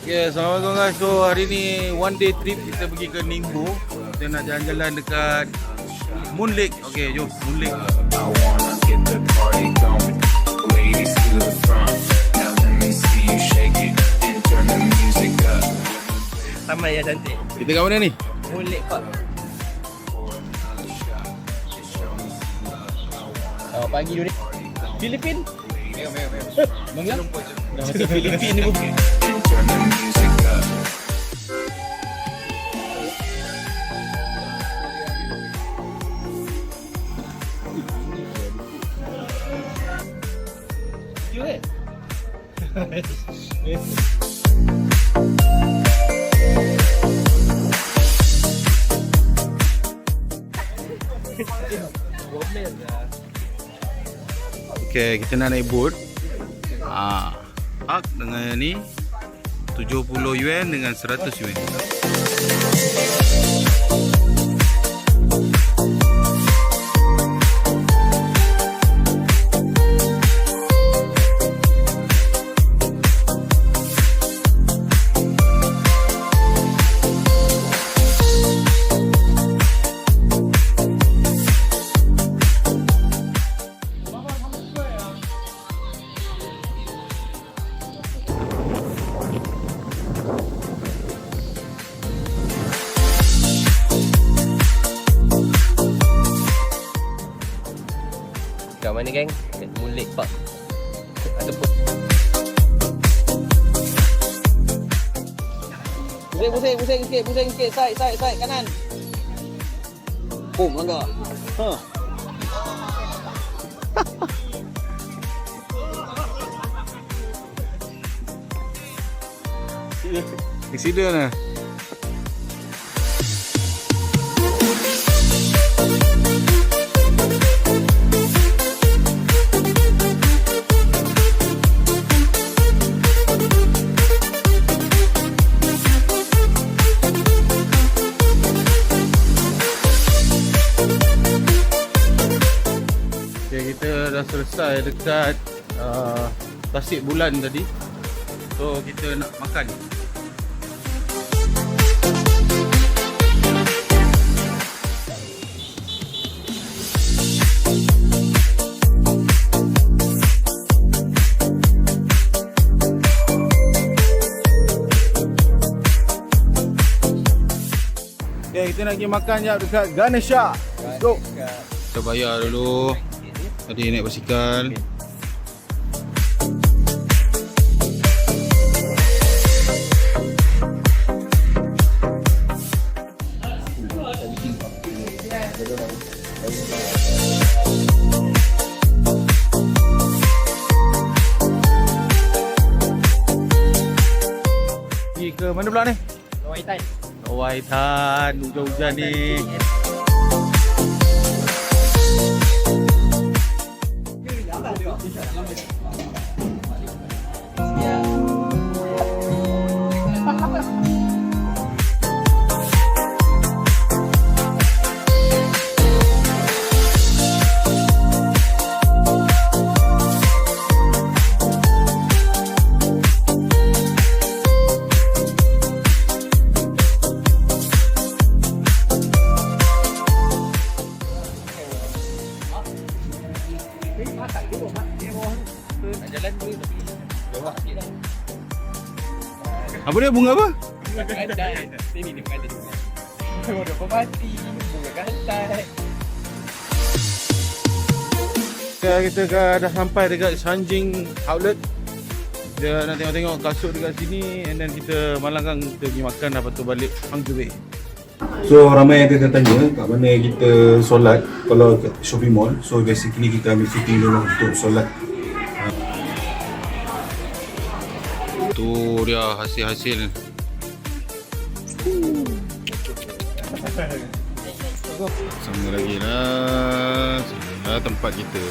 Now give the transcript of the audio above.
Okay, Assalamualaikum guys. So hari ni one day trip, kita pergi ke Ningbo. Kita nak jalan-jalan dekat Moon Lake. Okay, jom Moon Lake. Ramai yang cantik. Kita kat mana ni? Moon Lake Park. Oh, pagi dulu ni. Filipin? Bangla? Dah masuk Filipin ni bukan. You eh? Okay, kita nak naik boat. Hak dengan ni 70 yuan dengan 100 yuan. Kat mana geng? Kat Moon Lake Park. Ataupun Pusing sikit. Side kanan. Boom, langgar. Accident lah. Okay, kita dah selesai dekat Tasik Bulan tadi. So kita nak makan. Okay, kita nak pergi makan jap dekat Ganesha. Let's go. Kita bayar dulu. Tadi naik basikal. Pergi ke mana pula ni? Waitan. Waitan, hujan-hujan ni. Jalan dulu tapi lewat sikit dah. Apa dia? Bunga apa? Bunga kantai. Sini dia berada juga. Bunga pemati, bunga kantai. Kita dah sampai dekat Sanjing Outlet. Dia nak tengok-tengok kasut dekat sini, and then kita malangkan kita pergi makan, lepas tu balik Hangzhou Bay. So ramai yang akan tanya kat mana kita solat kalau kat shopping mall. So basically kita ambil fitting dulu untuk solat. Tu dia hasil-hasil. Sama lagi lah. Sama lah tempat kita.